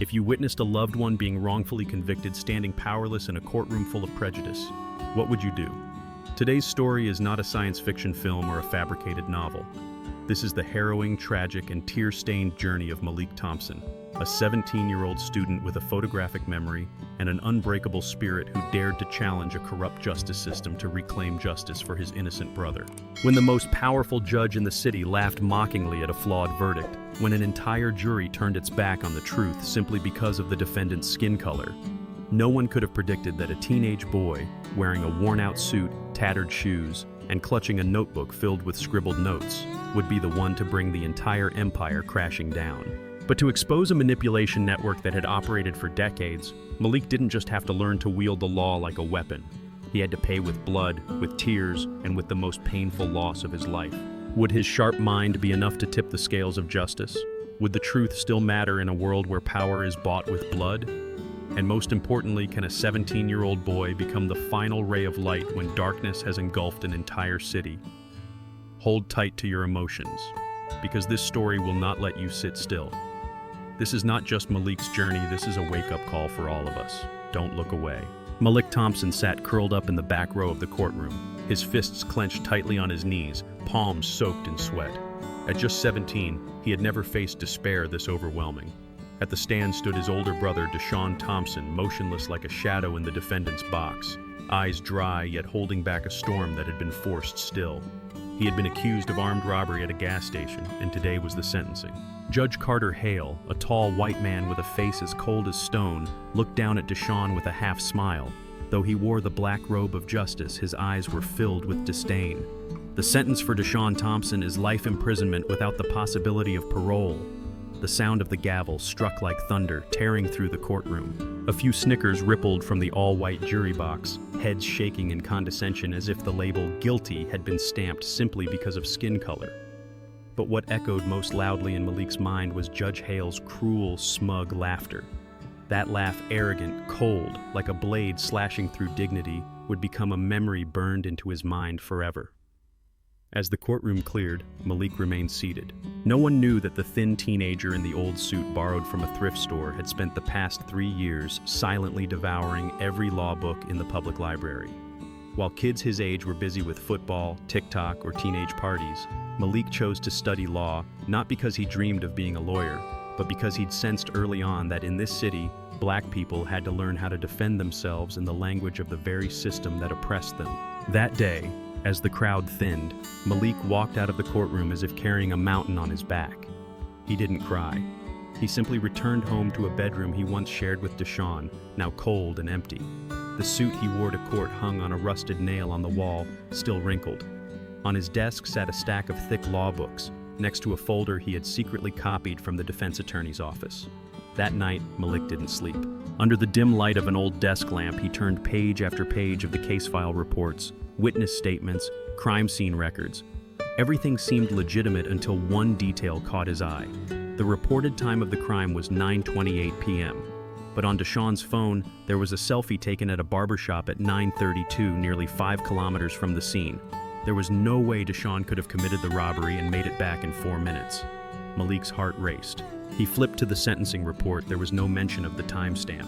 If you witnessed a loved one being wrongfully convicted standing powerless in a courtroom full of prejudice, what would you do? Today's story is not a science fiction film or a fabricated novel. This is the harrowing, tragic, and tear-stained journey of Malik Thompson, a 17-year-old student with a photographic memory and an unbreakable spirit who dared to challenge a corrupt justice system to reclaim justice for his innocent brother. When the most powerful judge in the city laughed mockingly at a flawed verdict, when an entire jury turned its back on the truth simply because of the defendant's skin color, no one could have predicted that a teenage boy, wearing a worn-out suit, tattered shoes, and clutching a notebook filled with scribbled notes, would be the one to bring the entire empire crashing down. But to expose a manipulation network that had operated for decades, Malik didn't just have to learn to wield the law like a weapon. He had to pay with blood, with tears, and with the most painful loss of his life. Would his sharp mind be enough to tip the scales of justice? Would the truth still matter in a world where power is bought with blood? And most importantly, can a 17-year-old boy become the final ray of light when darkness has engulfed an entire city? Hold tight to your emotions, because this story will not let you sit still. This is not just Malik's journey, this is a wake-up call for all of us. Don't look away. Malik Thompson sat curled up in the back row of the courtroom, his fists clenched tightly on his knees, palms soaked in sweat. At just 17, he had never faced despair this overwhelming. At the stand stood his older brother, Deshaun Thompson, motionless like a shadow in the defendant's box, eyes dry yet holding back a storm that had been forced still. He had been accused of armed robbery at a gas station, and today was the sentencing. Judge Carter Hale, a tall white man with a face as cold as stone, looked down at Deshaun with a half smile. Though he wore the black robe of justice, his eyes were filled with disdain. The sentence for Deshaun Thompson is life imprisonment without the possibility of parole. The sound of the gavel struck like thunder, tearing through the courtroom. A few snickers rippled from the all-white jury box, heads shaking in condescension as if the label "guilty" had been stamped simply because of skin color. But what echoed most loudly in Malik's mind was Judge Hale's cruel, smug laughter. That laugh, arrogant, cold, like a blade slashing through dignity, would become a memory burned into his mind forever. As the courtroom cleared, Malik remained seated. No one knew that the thin teenager in the old suit borrowed from a thrift store had spent the past 3 years silently devouring every law book in the public library. While kids his age were busy with football, TikTok, or teenage parties, Malik chose to study law not because he dreamed of being a lawyer, but because he'd sensed early on that in this city, black people had to learn how to defend themselves in the language of the very system that oppressed them. That day, as the crowd thinned, Malik walked out of the courtroom as if carrying a mountain on his back. He didn't cry. He simply returned home to a bedroom he once shared with Deshaun, now cold and empty. The suit he wore to court hung on a rusted nail on the wall, still wrinkled. On his desk sat a stack of thick law books, next to a folder he had secretly copied from the defense attorney's office. That night, Malik didn't sleep. Under the dim light of an old desk lamp, he turned page after page of the case file reports, witness statements, crime scene records. Everything seemed legitimate until one detail caught his eye. The reported time of the crime was 9:28 p.m. But on Deshaun's phone, there was a selfie taken at a barbershop at 9:32, nearly 5 kilometers from the scene. There was no way Deshaun could have committed the robbery and made it back in 4 minutes. Malik's heart raced. He flipped to the sentencing report. There was no mention of the timestamp.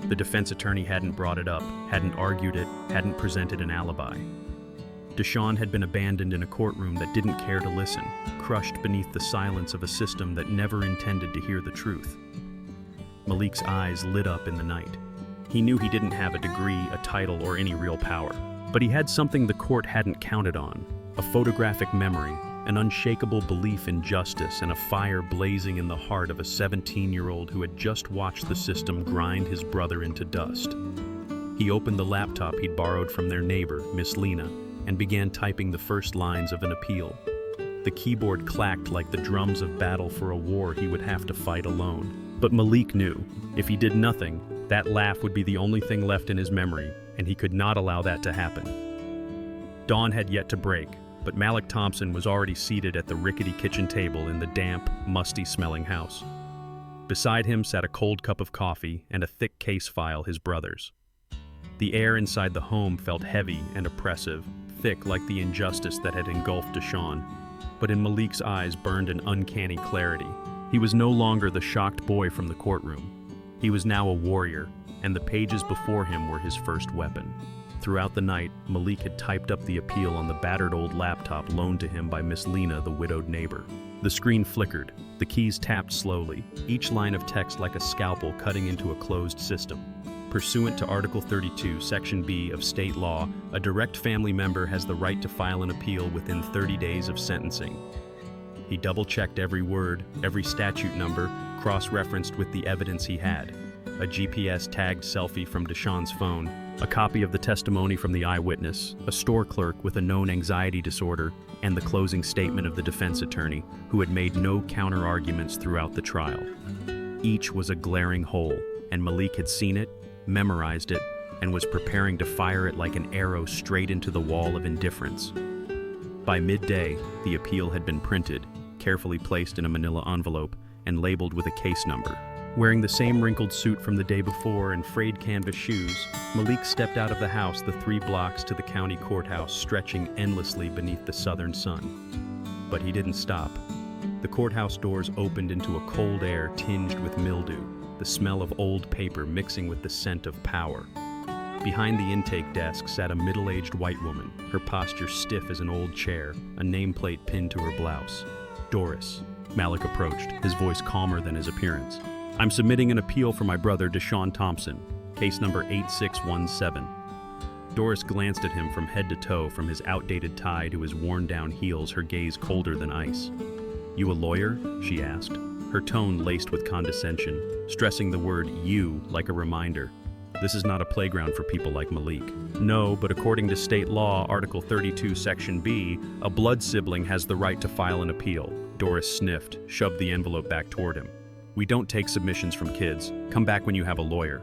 The defense attorney hadn't brought it up, hadn't argued it, hadn't presented an alibi. Deshaun had been abandoned in a courtroom that didn't care to listen, crushed beneath the silence of a system that never intended to hear the truth. Malik's eyes lit up in the night. He knew he didn't have a degree, a title, or any real power. But he had something the court hadn't counted on: a photographic memory, an unshakable belief in justice, and a fire blazing in the heart of a 17-year-old who had just watched the system grind his brother into dust. He opened the laptop he'd borrowed from their neighbor, Miss Lena, and began typing the first lines of an appeal. The keyboard clacked like the drums of battle for a war he would have to fight alone. But Malik knew, if he did nothing, that laugh would be the only thing left in his memory, and he could not allow that to happen. Dawn had yet to break, but Malik Thompson was already seated at the rickety kitchen table in the damp, musty-smelling house. Beside him sat a cold cup of coffee and a thick case file, his brother's. The air inside the home felt heavy and oppressive, thick like the injustice that had engulfed Deshaun. But in Malik's eyes burned an uncanny clarity. He was no longer the shocked boy from the courtroom. He was now a warrior, and the pages before him were his first weapon. Throughout the night, Malik had typed up the appeal on the battered old laptop loaned to him by Miss Lena, the widowed neighbor. The screen flickered, the keys tapped slowly, each line of text like a scalpel cutting into a closed system. Pursuant to Article 32, Section B of state law, a direct family member has the right to file an appeal within 30 days of sentencing. He double-checked every word, every statute number, cross-referenced with the evidence he had. A GPS-tagged selfie from Deshawn's phone, a copy of the testimony from the eyewitness, a store clerk with a known anxiety disorder, and the closing statement of the defense attorney, who had made no counter-arguments throughout the trial. Each was a glaring hole, and Malik had seen it, memorized it, and was preparing to fire it like an arrow straight into the wall of indifference. By midday, the appeal had been printed, carefully placed in a manila envelope, and labeled with a case number. Wearing the same wrinkled suit from the day before and frayed canvas shoes, Malik stepped out of the house the 3 blocks to the county courthouse stretching endlessly beneath the southern sun. But he didn't stop. The courthouse doors opened into a cold air tinged with mildew, the smell of old paper mixing with the scent of power. Behind the intake desk sat a middle-aged white woman, her posture stiff as an old chair, a nameplate pinned to her blouse. "Doris," Malik approached, his voice calmer than his appearance. "I'm submitting an appeal for my brother Deshawn Thompson, case number 8617. Doris glanced at him from head to toe, from his outdated tie to his worn-down heels, her gaze colder than ice. "You a lawyer?" she asked, her tone laced with condescension, stressing the word "you" like a reminder. "This is not a playground for people like Malik." "No, but according to state law, Article 32, Section B, a blood sibling has the right to file an appeal." Doris sniffed, shoved the envelope back toward him. "We don't take submissions from kids. Come back when you have a lawyer."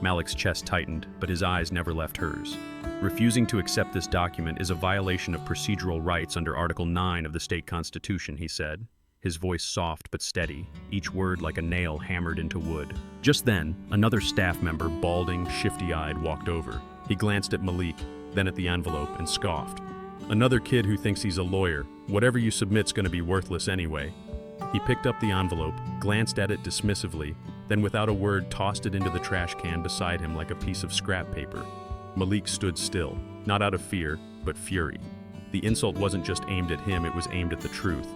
Malik's chest tightened, but his eyes never left hers. "Refusing to accept this document is a violation of procedural rights under Article 9 of the state constitution," he said, his voice soft but steady, each word like a nail hammered into wood. Just then, another staff member, balding, shifty-eyed, walked over. He glanced at Malik, then at the envelope, and scoffed. "Another kid who thinks he's a lawyer. Whatever you submit's gonna be worthless anyway." He picked up the envelope, glanced at it dismissively, then without a word tossed it into the trash can beside him like a piece of scrap paper. Malik stood still, not out of fear, but fury. The insult wasn't just aimed at him, it was aimed at the truth.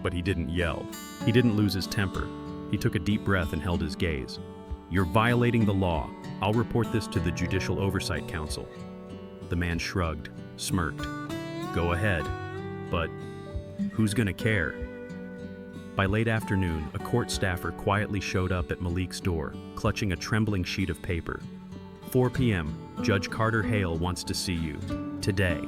But he didn't yell. He didn't lose his temper. He took a deep breath and held his gaze. "You're violating the law. I'll report this to the Judicial Oversight Council." The man shrugged, smirked. "Go ahead. But who's gonna care?" By late afternoon, a court staffer quietly showed up at Malik's door, clutching a trembling sheet of paper. 4 p.m., Judge Carter Hale wants to see you. Today.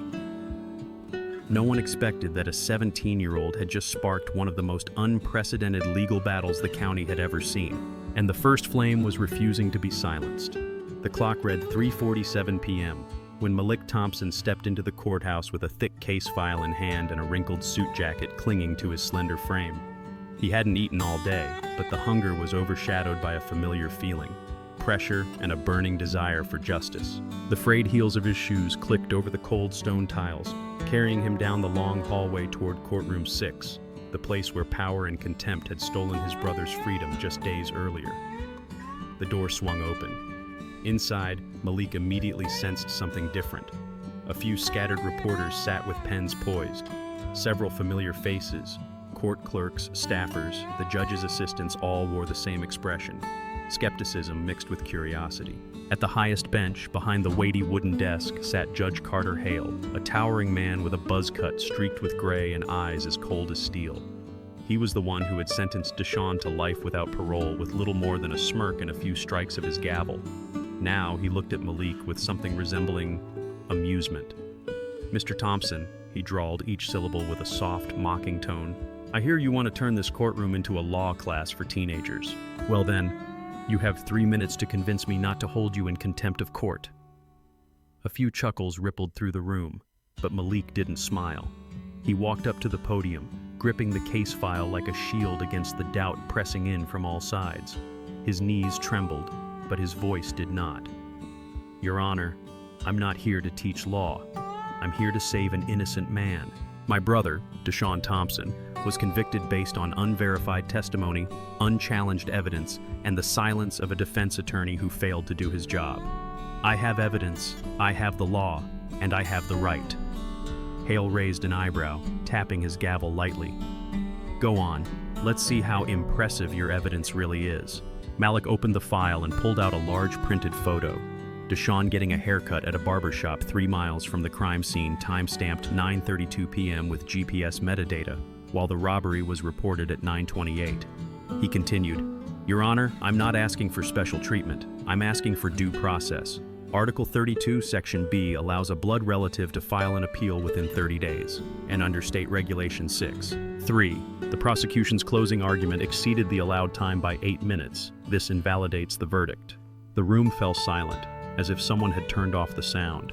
No one expected that a 17-year-old had just sparked one of the most unprecedented legal battles the county had ever seen, and the first flame was refusing to be silenced. The clock read 3:47 p.m. when Malik Thompson stepped into the courthouse with a thick case file in hand and a wrinkled suit jacket clinging to his slender frame. He hadn't eaten all day, but the hunger was overshadowed by a familiar feeling, pressure and a burning desire for justice. The frayed heels of his shoes clicked over the cold stone tiles, carrying him down the long hallway toward courtroom 6, the place where power and contempt had stolen his brother's freedom just days earlier. The door swung open. Inside, Malik immediately sensed something different. A few scattered reporters sat with pens poised. Several familiar faces, court clerks, staffers, the judge's assistants all wore the same expression. Skepticism mixed with curiosity. At the highest bench, behind the weighty wooden desk, sat Judge Carter Hale, a towering man with a buzz cut streaked with gray and eyes as cold as steel. He was the one who had sentenced Deshawn to life without parole with little more than a smirk and a few strikes of his gavel. Now he looked at Malik with something resembling amusement. "Mr. Thompson," he drawled each syllable with a soft, mocking tone, "I hear you want to turn this courtroom into a law class for teenagers. Well then, you have 3 minutes to convince me not to hold you in contempt of court." A few chuckles rippled through the room, but Malik didn't smile. He walked up to the podium, gripping the case file like a shield against the doubt pressing in from all sides. His knees trembled, but his voice did not. "Your Honor, I'm not here to teach law. I'm here to save an innocent man." My brother, Deshaun Thompson, was convicted based on unverified testimony, unchallenged evidence, and the silence of a defense attorney who failed to do his job. I have evidence, I have the law, and I have the right. Hale raised an eyebrow, tapping his gavel lightly. Go on, let's see how impressive your evidence really is. Malik opened the file and pulled out a large printed photo. Deshaun getting a haircut at a barbershop 3 miles from the crime scene, time-stamped 9:32 p.m. with GPS metadata, while the robbery was reported at 9:28. He continued, Your Honor, I'm not asking for special treatment. I'm asking for due process. Article 32, Section B allows a blood relative to file an appeal within 30 days, and under State Regulation 6.3, the prosecution's closing argument exceeded the allowed time by 8 minutes. This invalidates the verdict. The room fell silent, as if someone had turned off the sound.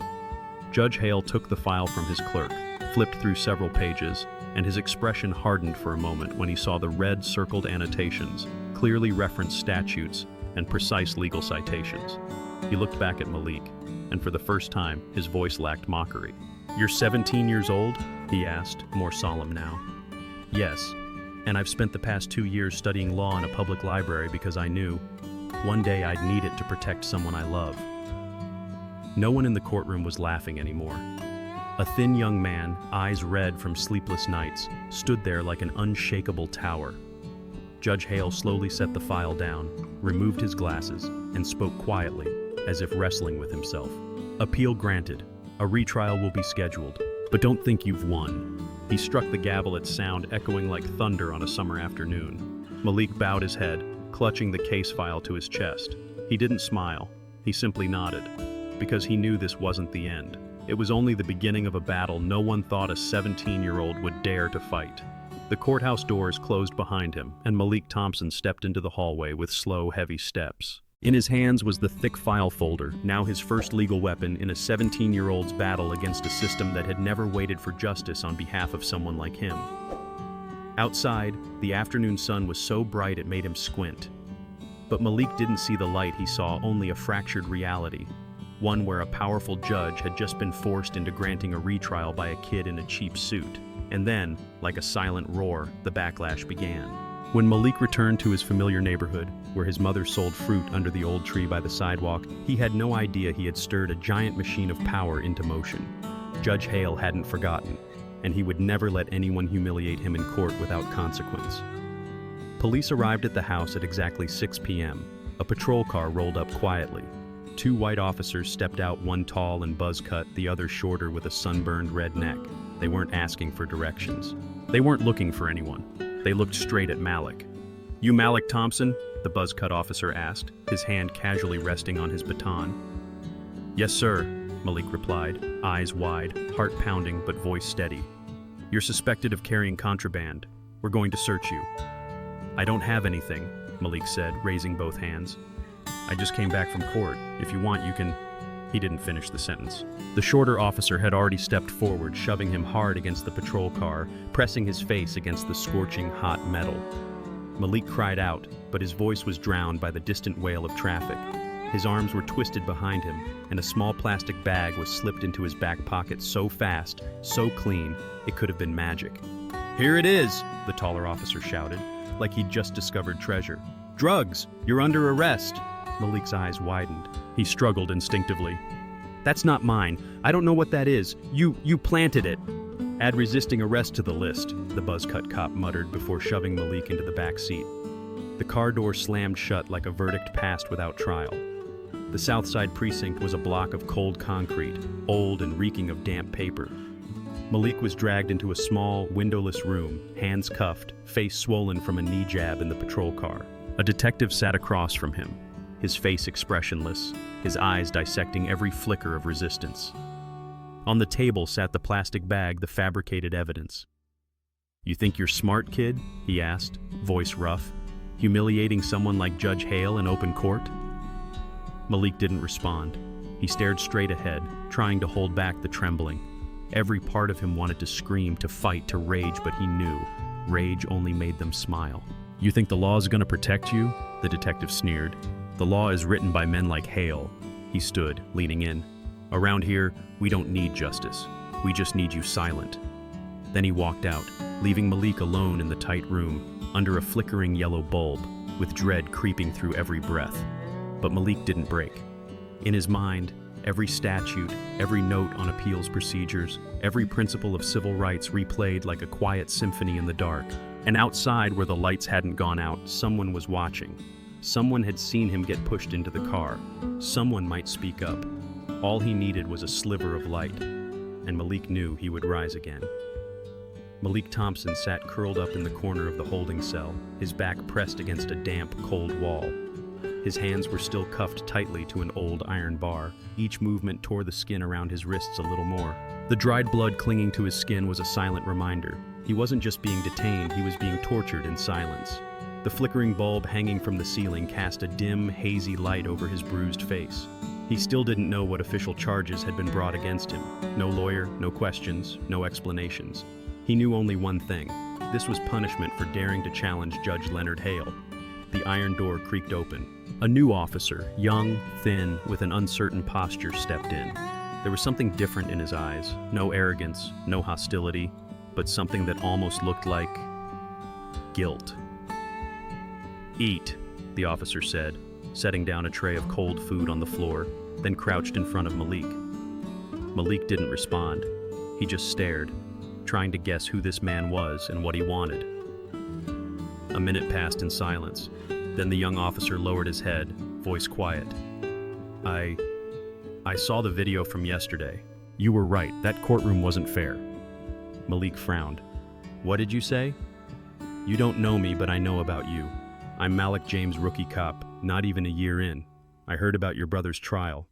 Judge Hale took the file from his clerk, flipped through several pages, and his expression hardened for a moment when he saw the red circled annotations, clearly referenced statutes, and precise legal citations. He looked back at Malik, and for the first time, his voice lacked mockery. You're 17 years old? He asked, more solemn now. Yes, and I've spent the past 2 years studying law in a public library because I knew one day I'd need it to protect someone I love. No one in the courtroom was laughing anymore. A thin young man, eyes red from sleepless nights, stood there like an unshakable tower. Judge Hale slowly set the file down, removed his glasses, and spoke quietly, as if wrestling with himself. Appeal granted. A retrial will be scheduled. But don't think you've won. He struck the gavel at sound echoing like thunder on a summer afternoon. Malik bowed his head, clutching the case file to his chest. He didn't smile. He simply nodded, because he knew this wasn't the end. It was only the beginning of a battle no one thought a 17-year-old would dare to fight. The courthouse doors closed behind him, and Malik Thompson stepped into the hallway with slow, heavy steps. In his hands was the thick file folder, now his first legal weapon in a 17-year-old's battle against a system that had never waited for justice on behalf of someone like him. Outside, the afternoon sun was so bright it made him squint. But Malik didn't see the light, he saw only a fractured reality. One where a powerful judge had just been forced into granting a retrial by a kid in a cheap suit. And then, like a silent roar, the backlash began. When Malik returned to his familiar neighborhood, where his mother sold fruit under the old tree by the sidewalk, he had no idea he had stirred a giant machine of power into motion. Judge Hale hadn't forgotten, and he would never let anyone humiliate him in court without consequence. Police arrived at the house at exactly 6 p.m. A patrol car rolled up quietly. 2 white officers stepped out, one tall and buzz-cut, the other shorter with a sunburned red neck. They weren't asking for directions. They weren't looking for anyone. They looked straight at Malik. You Malik Thompson? The buzz-cut officer asked, his hand casually resting on his baton. Yes, sir, Malik replied, eyes wide, heart pounding but voice steady. You're suspected of carrying contraband. We're going to search you. I don't have anything, Malik said, raising both hands. I just came back from court. If you want, you can... He didn't finish the sentence. The shorter officer had already stepped forward, shoving him hard against the patrol car, pressing his face against the scorching hot metal. Malik cried out, but his voice was drowned by the distant wail of traffic. His arms were twisted behind him, and a small plastic bag was slipped into his back pocket so fast, so clean, it could have been magic. Here it is, the taller officer shouted, like he'd just discovered treasure. Drugs! You're under arrest! Malik's eyes widened. He struggled instinctively. That's not mine. I don't know what that is. You planted it. Add resisting arrest to the list, the buzz-cut cop muttered before shoving Malik into the back seat. The car door slammed shut like a verdict passed without trial. The Southside precinct was a block of cold concrete, old and reeking of damp paper. Malik was dragged into a small, windowless room, hands cuffed, face swollen from a knee jab in the patrol car. A detective sat across from him, his face expressionless, his eyes dissecting every flicker of resistance. On the table sat the plastic bag, the fabricated evidence. You think you're smart, kid? He asked, voice rough. Humiliating someone like Judge Hale in open court? Malik didn't respond. He stared straight ahead, trying to hold back the trembling. Every part of him wanted to scream, to fight, to rage, but he knew rage only made them smile. You think the law is going to protect you? The detective sneered. The law is written by men like Hale. He stood, leaning in. Around here, we don't need justice. We just need you silent. Then he walked out, leaving Malik alone in the tight room, under a flickering yellow bulb, with dread creeping through every breath. But Malik didn't break. In his mind, every statute, every note on appeals procedures, every principle of civil rights replayed like a quiet symphony in the dark. And outside, where the lights hadn't gone out, someone was watching. Someone had seen him get pushed into the car. Someone might speak up. All he needed was a sliver of light, and Malik knew he would rise again. Malik Thompson sat curled up in the corner of the holding cell, his back pressed against a damp, cold wall. His hands were still cuffed tightly to an old iron bar. Each movement tore the skin around his wrists a little more. The dried blood clinging to his skin was a silent reminder. He wasn't just being detained, he was being tortured in silence. The flickering bulb hanging from the ceiling cast a dim, hazy light over his bruised face. He still didn't know what official charges had been brought against him. No lawyer, no questions, no explanations. He knew only one thing. This was punishment for daring to challenge Judge Leonard Hale. The iron door creaked open. A new officer, young, thin, with an uncertain posture, stepped in. There was something different in his eyes. No arrogance, no hostility, but something that almost looked like guilt. "Eat," the officer said, setting down a tray of cold food on the floor, then crouched in front of Malik. Malik didn't respond. He just stared, trying to guess who this man was and what he wanted. A minute passed in silence. Then the young officer lowered his head, voice quiet. I saw the video from yesterday. You were right, that courtroom wasn't fair." Malik frowned. "What did you say?" "You don't know me, but I know about you. I'm Malik James, rookie cop, not even a year in. I heard about your brother's trial.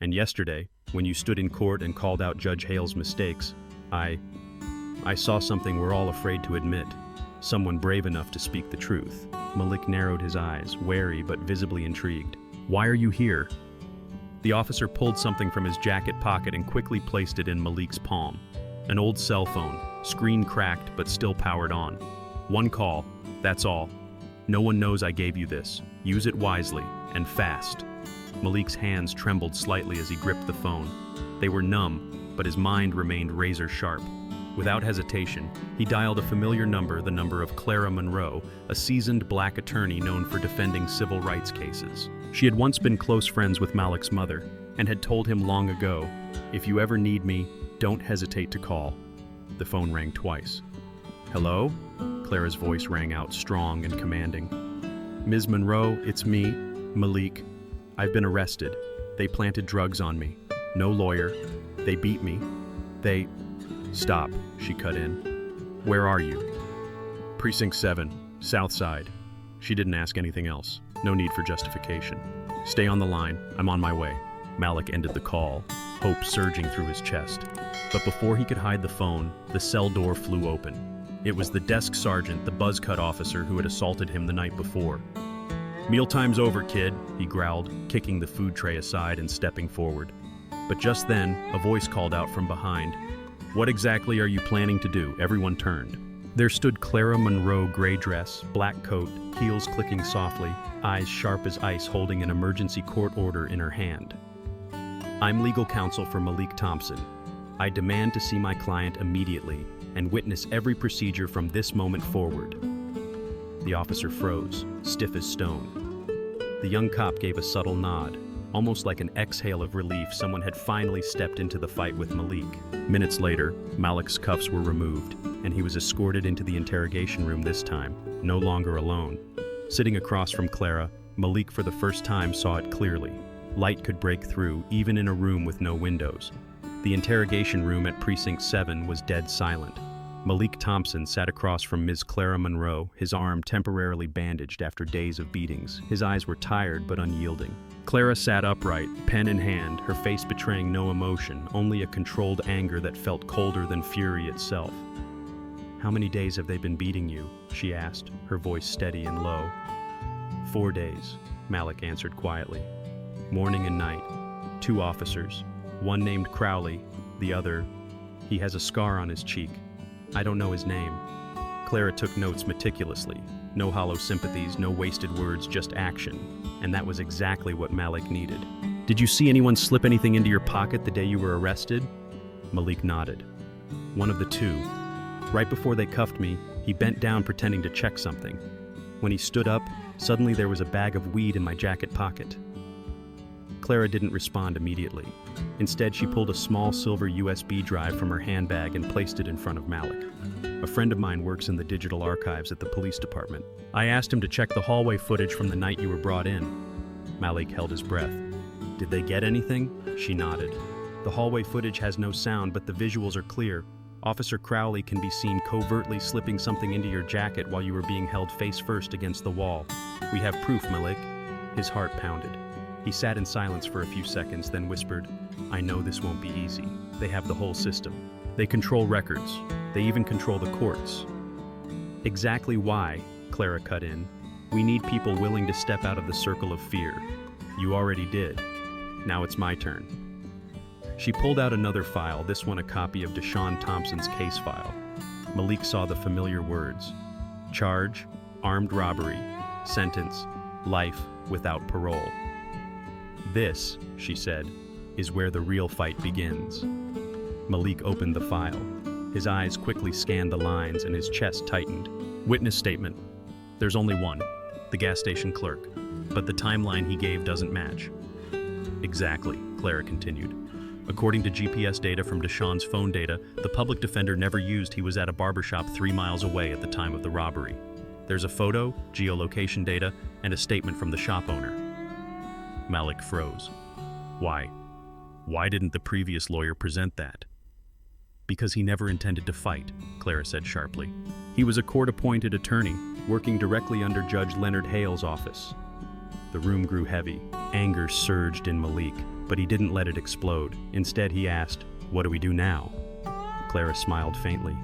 And yesterday, when you stood in court and called out Judge Hale's mistakes, I saw something we're all afraid to admit. Someone brave enough to speak the truth." Malik narrowed his eyes, wary but visibly intrigued. "Why are you here?" The officer pulled something from his jacket pocket and quickly placed it in Malik's palm. An old cell phone, screen cracked but still powered on. "One call, that's all. No one knows I gave you this. Use it wisely, and fast." Malik's hands trembled slightly as he gripped the phone. They were numb, but his mind remained razor sharp. Without hesitation, he dialed a familiar number, the number of Clara Monroe, a seasoned black attorney known for defending civil rights cases. She had once been close friends with Malik's mother, and had told him long ago, "If you ever need me, don't hesitate to call." The phone rang twice. "Hello?" Clara's voice rang out, strong and commanding. "Ms. Monroe, it's me, Malik. I've been arrested. They planted drugs on me. No lawyer. They beat me. They..." "Stop," she cut in. "Where are you?" "Precinct 7, South Side." She didn't ask anything else. No need for justification. "Stay on the line. I'm on my way." Malik ended the call, hope surging through his chest. But before he could hide the phone, the cell door flew open. It was the desk sergeant, the buzz-cut officer who had assaulted him the night before. "Mealtime's over, kid," he growled, kicking the food tray aside and stepping forward. But just then, a voice called out from behind. "What exactly are you planning to do?" Everyone turned. There stood Clara Monroe, gray dress, black coat, heels clicking softly, eyes sharp as ice, holding an emergency court order in her hand. "I'm legal counsel for Malik Thompson. I demand to see my client immediately and witness every procedure from this moment forward." The officer froze, stiff as stone. The young cop gave a subtle nod, almost like an exhale of relief. Someone had finally stepped into the fight with Malik. Minutes later, Malik's cuffs were removed, and he was escorted into the interrogation room this time, no longer alone. Sitting across from Clara, Malik for the first time saw it clearly. Light could break through, even in a room with no windows. The interrogation room at Precinct 7 was dead silent. Malik Thompson sat across from Ms. Clara Monroe, his arm temporarily bandaged after days of beatings. His eyes were tired but unyielding. Clara sat upright, pen in hand, her face betraying no emotion, only a controlled anger that felt colder than fury itself. "How many days have they been beating you?" she asked, her voice steady and low. 4 days, Malik answered quietly. "Morning and night. 2 officers. One named Crowley, the other, he has a scar on his cheek. I don't know his name." Clara took notes meticulously. No hollow sympathies, no wasted words, just action. And that was exactly what Malik needed. "Did you see anyone slip anything into your pocket the day you were arrested?" Malik nodded. "One of the 2. Right before they cuffed me, he bent down pretending to check something. When he stood up, suddenly there was a bag of weed in my jacket pocket. Clara didn't respond immediately. Instead, she pulled a small silver USB drive from her handbag and placed it in front of Malik. A friend of mine works in the digital archives at the police department. I asked him to check the hallway footage from the night you were brought in. Malik held his breath. Did they get anything? She nodded. The hallway footage has no sound, but the visuals are clear. Officer Crowley can be seen covertly slipping something into your jacket while you were being held face first against the wall. We have proof, Malik. His heart pounded. He sat in silence for a few seconds, then whispered, I know this won't be easy. They have the whole system. They control records. They even control the courts. Exactly why, Clara cut in. We need people willing to step out of the circle of fear. You already did. Now it's my turn. She pulled out another file, this one a copy of Deshaun Thompson's case file. Malik saw the familiar words. Charge, armed robbery. Sentence, life without parole. This, she said, is where the real fight begins. Malik opened the file. His eyes quickly scanned the lines and his chest tightened. Witness statement. There's only one, the gas station clerk, but the timeline he gave doesn't match. Exactly, Clara continued. According to GPS data from Deshaun's phone data, the public defender never used he was at a barbershop 3 miles away at the time of the robbery. There's a photo, geolocation data, and a statement from the shop owner. Malik froze. Why? Why didn't the previous lawyer present that? Because he never intended to fight, Clara said sharply. He was a court-appointed attorney, working directly under Judge Leonard Hale's office. The room grew heavy. Anger surged in Malik, but he didn't let it explode. Instead, he asked, what do we do now? Clara smiled faintly.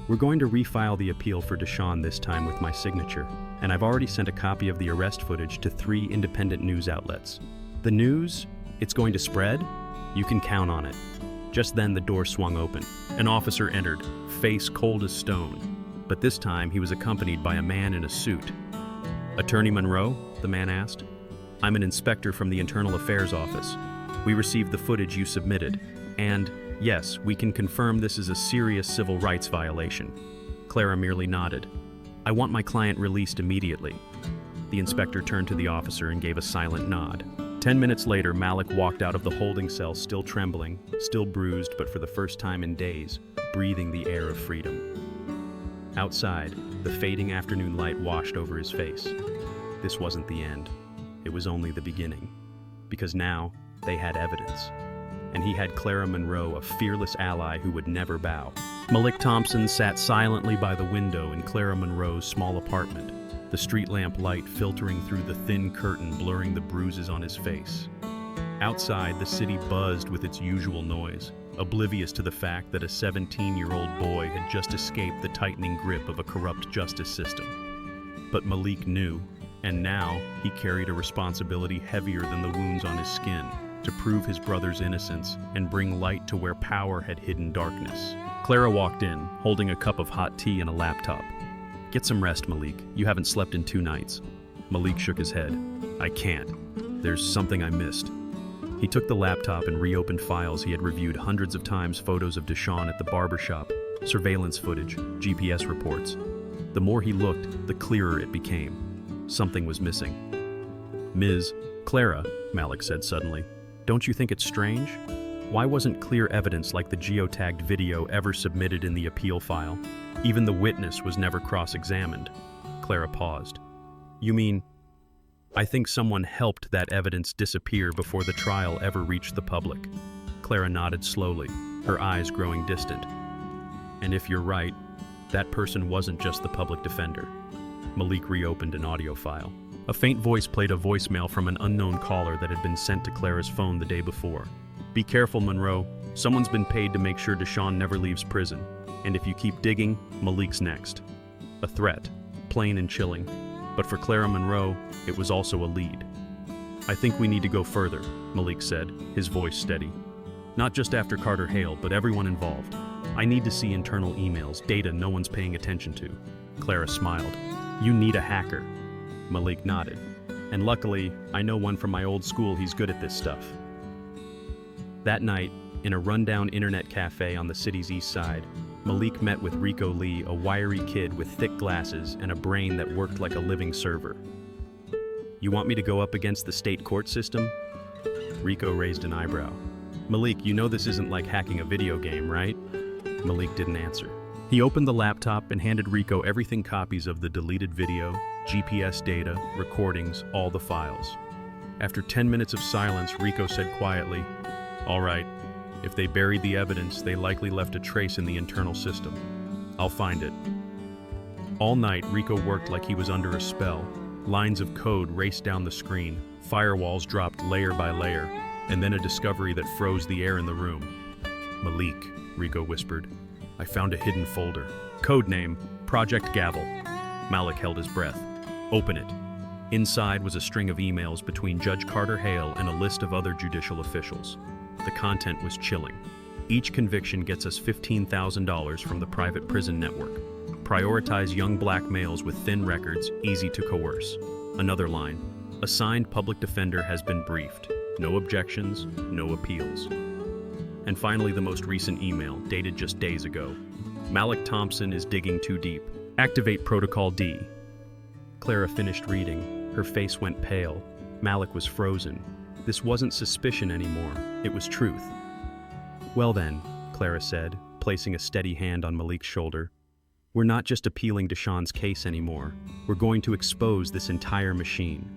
We're going to refile the appeal for Deshaun this time with my signature, and I've already sent a copy of the arrest footage to 3 independent news outlets. The news? It's going to spread? You can count on it. Just then the door swung open. An officer entered, face cold as stone. But this time he was accompanied by a man in a suit. Attorney Monroe? The man asked. I'm an inspector from the Internal Affairs Office. We received the footage you submitted, and yes, we can confirm this is a serious civil rights violation. Clara merely nodded. I want my client released immediately. The inspector turned to the officer and gave a silent nod. 10 minutes later, Malik walked out of the holding cell still trembling, still bruised, but for the first time in days, breathing the air of freedom. Outside, the fading afternoon light washed over his face. This wasn't the end. It was only the beginning. Because now, they had evidence. And he had Clara Monroe, a fearless ally who would never bow. Malik Thompson sat silently by the window in Clara Monroe's small apartment, the street lamp light filtering through the thin curtain blurring the bruises on his face. Outside, the city buzzed with its usual noise, oblivious to the fact that a 17-year-old boy had just escaped the tightening grip of a corrupt justice system. But Malik knew, and now he carried a responsibility heavier than the wounds on his skin, to prove his brother's innocence and bring light to where power had hidden darkness. Clara walked in, holding a cup of hot tea and a laptop. Get some rest, Malik. You haven't slept in 2 nights. Malik shook his head. I can't. There's something I missed. He took the laptop and reopened files he had reviewed hundreds of times, photos of Deshaun at the barbershop, surveillance footage, GPS reports. The more he looked, the clearer it became. Something was missing. Ms. Clara, Malik said suddenly, don't you think it's strange? Why wasn't clear evidence like the geotagged video ever submitted in the appeal file? Even the witness was never cross-examined. Clara paused. You mean, I think someone helped that evidence disappear before the trial ever reached the public. Clara nodded slowly, her eyes growing distant. And if you're right, that person wasn't just the public defender. Malik reopened an audio file. A faint voice played a voicemail from an unknown caller that had been sent to Clara's phone the day before. Be careful, Monroe. Someone's been paid to make sure Deshaun never leaves prison. And if you keep digging, Malik's next. A threat, plain and chilling. But for Clara Monroe, it was also a lead. I think we need to go further, Malik said, his voice steady. Not just after Carter Hale, but everyone involved. I need to see internal emails, data no one's paying attention to. Clara smiled. You need a hacker. Malik nodded. And luckily, I know one from my old school. He's good at this stuff. That night, in a rundown internet cafe on the city's east side, Malik met with Rico Lee, a wiry kid with thick glasses and a brain that worked like a living server. "You want me to go up against the state court system?" Rico raised an eyebrow. "Malik, you know this isn't like hacking a video game, right?" Malik didn't answer. He opened the laptop and handed Rico everything: copies of the deleted video, GPS data, recordings, all the files. After 10 minutes of silence, Rico said quietly, "All right, if they buried the evidence, they likely left a trace in the internal system. I'll find it." All night, Rico worked like he was under a spell. Lines of code raced down the screen, firewalls dropped layer by layer, and then a discovery that froze the air in the room. "Malik," Rico whispered, "I found a hidden folder. Codename, Project Gavel." Malik held his breath. "Open it." Inside was a string of emails between Judge Carter Hale and a list of other judicial officials. The content was chilling. "Each conviction gets us $15,000 from the private prison network. Prioritize young black males with thin records, easy to coerce." Another line, "Assigned public defender has been briefed. No objections, no appeals." And finally, the most recent email, dated just days ago. "Malik Thompson is digging too deep. Activate Protocol D." Clara finished reading. Her face went pale. Malik was frozen. This wasn't suspicion anymore. It was truth. "Well then," Clara said, placing a steady hand on Malik's shoulder, "we're not just appealing to Sean's case anymore. We're going to expose this entire machine."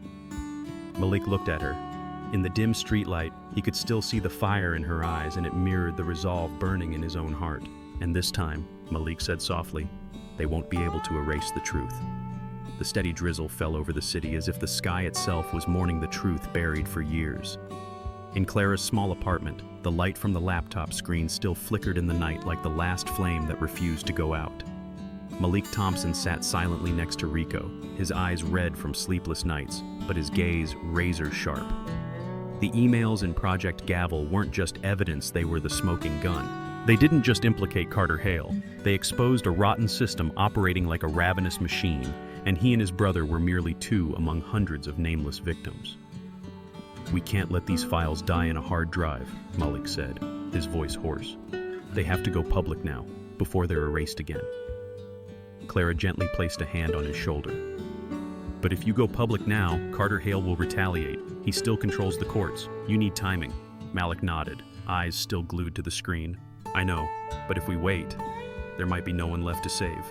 Malik looked at her. In the dim streetlight, he could still see the fire in her eyes, and it mirrored the resolve burning in his own heart. "And this time," Malik said softly, "they won't be able to erase the truth." The steady drizzle fell over the city as if the sky itself was mourning the truth buried for years. In Clara's small apartment, the light from the laptop screen still flickered in the night like the last flame that refused to go out. Malik Thompson sat silently next to Rico, his eyes red from sleepless nights, but his gaze razor sharp. The emails in Project Gavel weren't just evidence, they were the smoking gun. They didn't just implicate Carter Hale, they exposed a rotten system operating like a ravenous machine, and he and his brother were merely two among hundreds of nameless victims. "We can't let these files die in a hard drive," Malik said, his voice hoarse. "They have to go public now, before they're erased again." Clara gently placed a hand on his shoulder. "But if you go public now, Carter Hale will retaliate. He still controls the courts. You need timing." Malik nodded, eyes still glued to the screen. "I know, but if we wait, there might be no one left to save."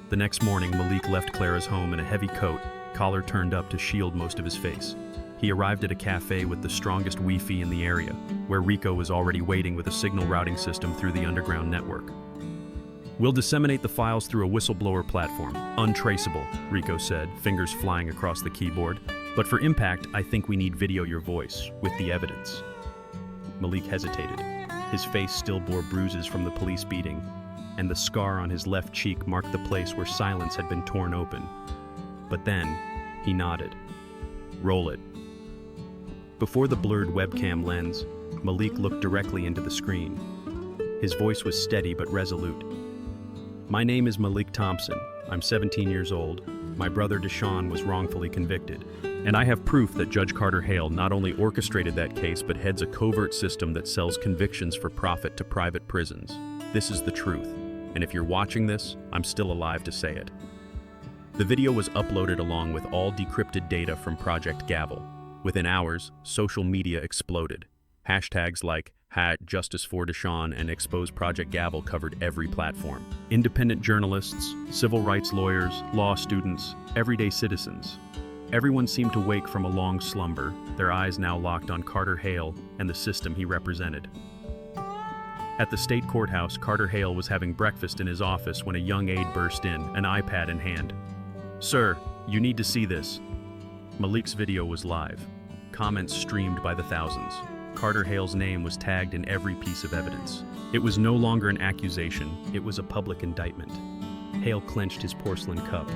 The next morning, Malik left Clara's home in a heavy coat, collar turned up to shield most of his face. He arrived at a cafe with the strongest Wi-Fi in the area, where Rico was already waiting with a signal routing system through the underground network. "We'll disseminate the files through a whistleblower platform. Untraceable," Rico said, fingers flying across the keyboard. "But for impact, I think we need video your voice, with the evidence." Malik hesitated. His face still bore bruises from the police beating, and the scar on his left cheek marked the place where silence had been torn open. But then, he nodded. "Roll it." Before the blurred webcam lens, Malik looked directly into the screen. His voice was steady but resolute. "My name is Malik Thompson. I'm 17 years old. My brother Deshaun was wrongfully convicted. And I have proof that Judge Carter Hale not only orchestrated that case but heads a covert system that sells convictions for profit to private prisons. This is the truth. And if you're watching this, I'm still alive to say it." The video was uploaded along with all decrypted data from Project Gavel. Within hours, social media exploded. Hashtags like #Justice for Deshaun and Expose Project Gavel covered every platform. Independent journalists, civil rights lawyers, law students, everyday citizens. Everyone seemed to wake from a long slumber, their eyes now locked on Carter Hale and the system he represented. At the state courthouse, Carter Hale was having breakfast in his office when a young aide burst in, an iPad in hand. "Sir, you need to see this." Malik's video was live. Comments streamed by the thousands. Carter Hale's name was tagged in every piece of evidence. It was no longer an accusation, it was a public indictment. Hale clenched his porcelain cup.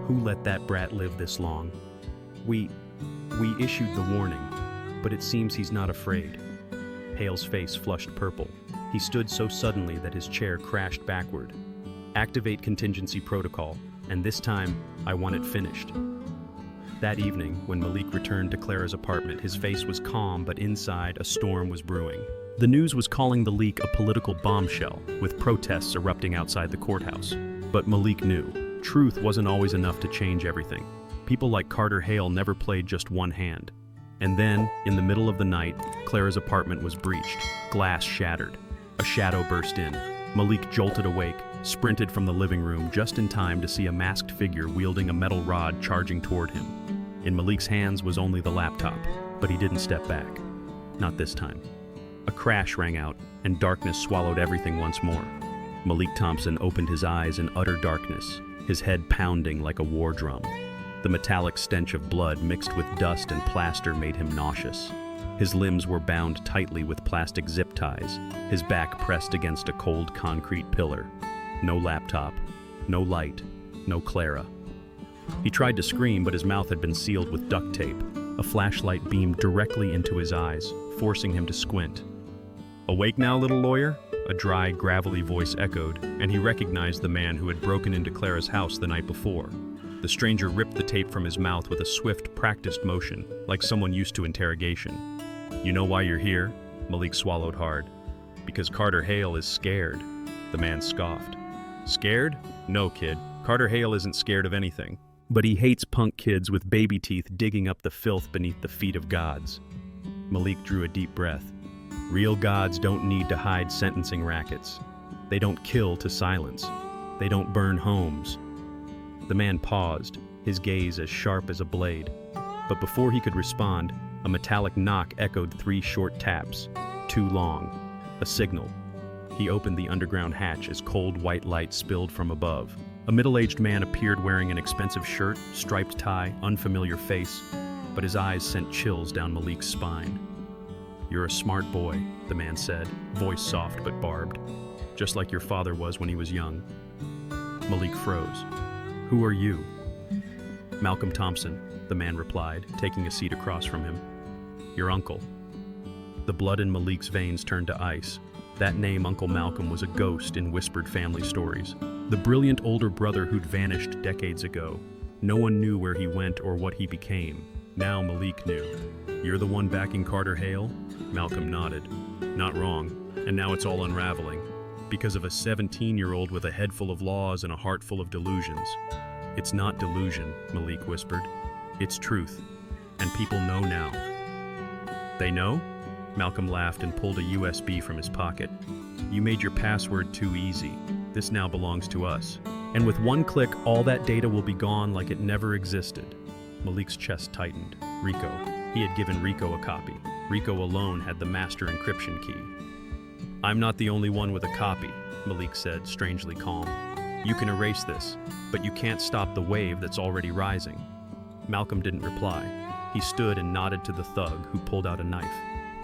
Who let that brat live this long? We issued the warning, but it seems he's not afraid." Hale's face flushed purple. He stood so suddenly that his chair crashed backward. "Activate contingency protocol, and this time, I want it finished." That evening, when Malik returned to Clara's apartment, his face was calm, but inside, a storm was brewing. The news was calling the leak a political bombshell, with protests erupting outside the courthouse. But Malik knew, truth wasn't always enough to change everything. People like Carter Hale never played just one hand. And then, in the middle of the night, Clara's apartment was breached, glass shattered. A shadow burst in. Malik jolted awake, sprinted from the living room just in time to see a masked figure wielding a metal rod charging toward him. In Malik's hands was only the laptop, but he didn't step back. Not this time. A crash rang out, and darkness swallowed everything once more. Malik Thompson opened his eyes in utter darkness, his head pounding like a war drum. The metallic stench of blood mixed with dust and plaster made him nauseous. His limbs were bound tightly with plastic zip ties, his back pressed against a cold concrete pillar. No laptop, no light, no Clara. He tried to scream, but his mouth had been sealed with duct tape. A flashlight beamed directly into his eyes, forcing him to squint. "Awake now, little lawyer?" A dry, gravelly voice echoed, and he recognized the man who had broken into Clara's house the night before. The stranger ripped the tape from his mouth with a swift, practiced motion, like someone used to interrogation. "You know why you're here?" Malik swallowed hard. "Because Carter Hale is scared." The man scoffed. "Scared? No, kid. Carter Hale isn't scared of anything. But he hates punk kids with baby teeth digging up the filth beneath the feet of gods." Malik drew a deep breath. Real gods don't need to hide sentencing rackets. They don't kill to silence. They don't burn homes. The man paused, his gaze as sharp as a blade. But before he could respond, a metallic knock echoed 3 short taps, too long. A signal. He opened the underground hatch as cold white light spilled from above. A middle-aged man appeared wearing an expensive shirt, striped tie, unfamiliar face, but his eyes sent chills down Malik's spine. "You're a smart boy," the man said, voice soft but barbed, "just like your father was when he was young." Malik froze. "Who are you?" "Malcolm Thompson," the man replied, taking a seat across from him. "Your uncle." The blood in Malik's veins turned to ice. That name, Uncle Malcolm, was a ghost in whispered family stories. The brilliant older brother who'd vanished decades ago. No one knew where he went or what he became. Now Malik knew. "You're the one backing Carter Hale?" Malcolm nodded. "Not wrong. And now it's all unraveling. Because of a 17-year-old with a head full of laws and a heart full of delusions." "It's not delusion," Malik whispered. "It's truth. And people know now." "They know?" Malcolm laughed and pulled a USB from his pocket. "You made your password too easy. This now belongs to us. And with one click, all that data will be gone like it never existed." Malik's chest tightened. Rico. He had given Rico a copy. Rico alone had the master encryption key. "I'm not the only one with a copy," Malik said, strangely calm. "You can erase this, but you can't stop the wave that's already rising." Malcolm didn't reply. He stood and nodded to the thug, who pulled out a knife.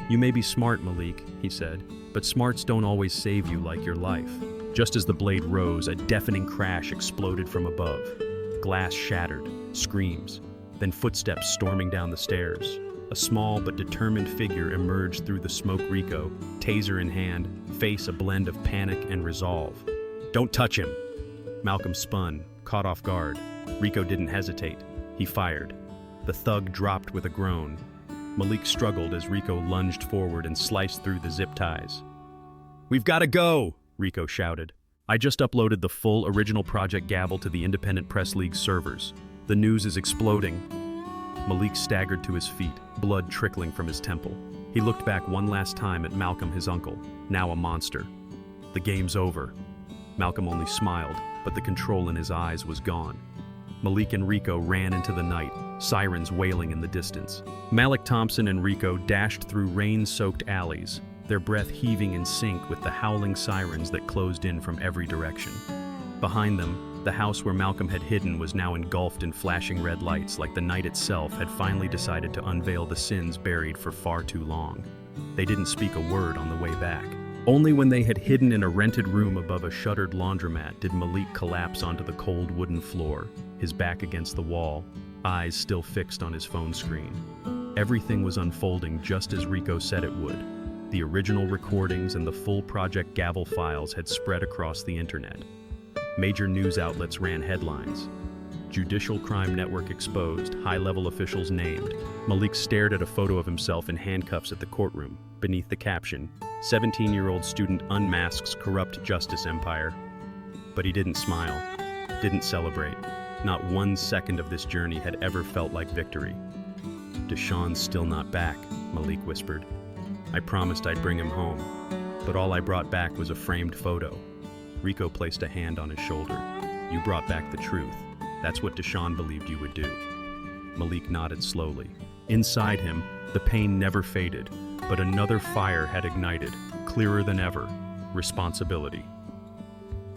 "You may be smart, Malik," he said, "but smarts don't always save you like your life." Just as the blade rose, a deafening crash exploded from above. Glass shattered, screams, then footsteps storming down the stairs. A small but determined figure emerged through the smoke. Rico, taser in hand, face a blend of panic and resolve. "Don't touch him!" Malcolm spun, caught off guard. Rico didn't hesitate. He fired. The thug dropped with a groan. Malik struggled as Rico lunged forward and sliced through the zip ties. "We've got to go!" Rico shouted. "I just uploaded the full original Project Gavel to the Independent Press League servers. The news is exploding." Malik staggered to his feet, blood trickling from his temple. He looked back one last time at Malcolm, his uncle, now a monster. "The game's over." Malcolm only smiled, but the control in his eyes was gone. Malik and Rico ran into the night, sirens wailing in the distance. Malik Thompson and Rico dashed through rain-soaked alleys, their breath heaving in sync with the howling sirens that closed in from every direction. Behind them, the house where Malcolm had hidden was now engulfed in flashing red lights, like the night itself had finally decided to unveil the sins buried for far too long. They didn't speak a word on the way back. Only when they had hidden in a rented room above a shuttered laundromat did Malik collapse onto the cold wooden floor, his back against the wall, eyes still fixed on his phone screen. Everything was unfolding just as Rico said it would. The original recordings and the full Project Gavel files had spread across the internet. Major news outlets ran headlines. Judicial Crime Network exposed, high-level officials named. Malik stared at a photo of himself in handcuffs at the courtroom. Beneath the caption, 17-year-old student unmasks corrupt justice empire. But he didn't smile, didn't celebrate. Not 1 second of this journey had ever felt like victory. "Deshawn's still not back," Malik whispered. "I promised I'd bring him home, but all I brought back was a framed photo." Rico placed a hand on his shoulder. "You brought back the truth. That's what Deshawn believed you would do." Malik nodded slowly. Inside him, the pain never faded, but another fire had ignited, clearer than ever: responsibility.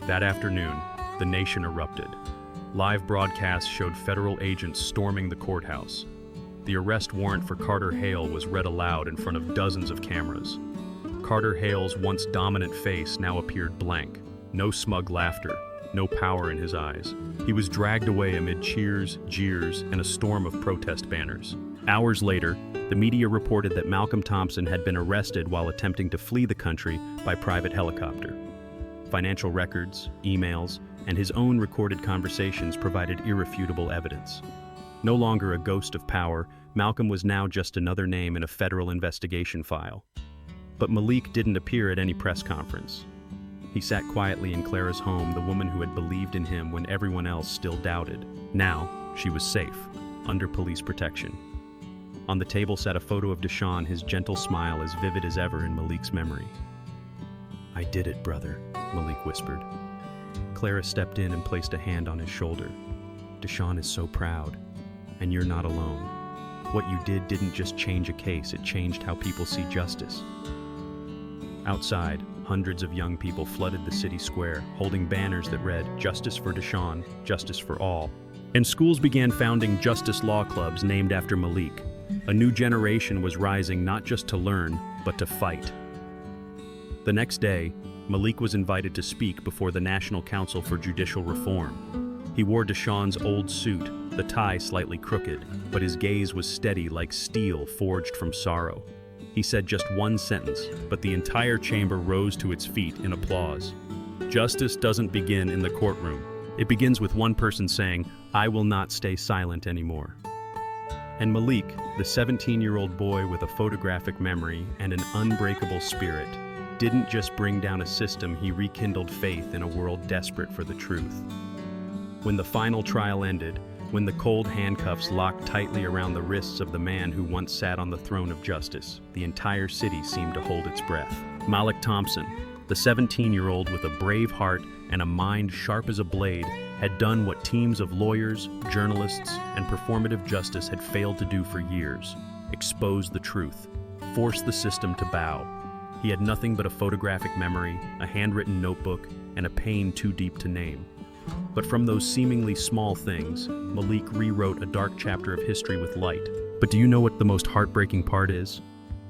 That afternoon, the nation erupted. Live broadcasts showed federal agents storming the courthouse. The arrest warrant for Carter Hale was read aloud in front of dozens of cameras. Carter Hale's once dominant face now appeared blank. No smug laughter, no power in his eyes. He was dragged away amid cheers, jeers, and a storm of protest banners. Hours later, the media reported that Malik Thompson had been arrested while attempting to flee the country by private helicopter. Financial records, emails, and his own recorded conversations provided irrefutable evidence. No longer a ghost of power, Malcolm was now just another name in a federal investigation file. But Malik didn't appear at any press conference. He sat quietly in Clara's home, the woman who had believed in him when everyone else still doubted. Now, she was safe, under police protection. On the table sat a photo of Deshawn, his gentle smile as vivid as ever in Malik's memory. "I did it, brother," Malik whispered. Clara stepped in and placed a hand on his shoulder. "Deshawn is so proud, and you're not alone. What you did didn't just change a case, it changed how people see justice." Outside, hundreds of young people flooded the city square, holding banners that read, "Justice for Deshawn, justice for all." And schools began founding justice law clubs named after Malik. A new generation was rising not just to learn, but to fight. The next day, Malik was invited to speak before the National Council for Judicial Reform. He wore Deshawn's old suit, the tie slightly crooked, but his gaze was steady like steel forged from sorrow. He said just one sentence, but the entire chamber rose to its feet in applause. Justice doesn't begin in the courtroom. It begins with one person saying, "I will not stay silent anymore." And Malik, the 17-year-old boy with a photographic memory and an unbreakable spirit, didn't just bring down a system, he rekindled faith in a world desperate for the truth. When the final trial ended, when the cold handcuffs locked tightly around the wrists of the man who once sat on the throne of justice, the entire city seemed to hold its breath. Malik Thompson, the 17-year-old with a brave heart and a mind sharp as a blade, had done what teams of lawyers, journalists, and performative justice had failed to do for years: expose the truth, force the system to bow. He had nothing but a photographic memory, a handwritten notebook, and a pain too deep to name. But from those seemingly small things, Malik rewrote a dark chapter of history with light. But do you know what the most heartbreaking part is?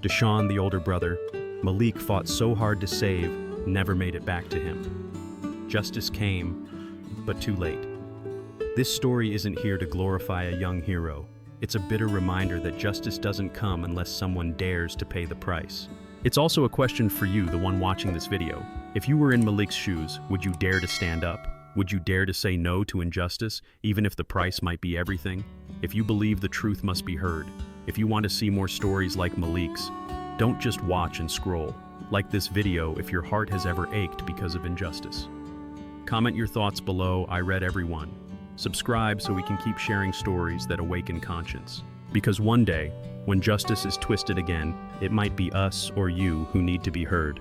Deshawn, the older brother, Malik fought so hard to save, never made it back to him. Justice came, but too late. This story isn't here to glorify a young hero. It's a bitter reminder that justice doesn't come unless someone dares to pay the price. It's also a question for you, the one watching this video. If you were in Malik's shoes, would you dare to stand up? Would you dare to say no to injustice, even if the price might be everything? If you believe the truth must be heard, if you want to see more stories like Malik's, don't just watch and scroll. Like this video if your heart has ever ached because of injustice. Comment your thoughts below, I read every one. Subscribe so we can keep sharing stories that awaken conscience. Because one day, when justice is twisted again, it might be us or you who need to be heard.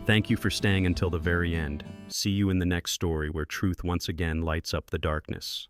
Thank you for staying until the very end. See you in the next story where truth once again lights up the darkness.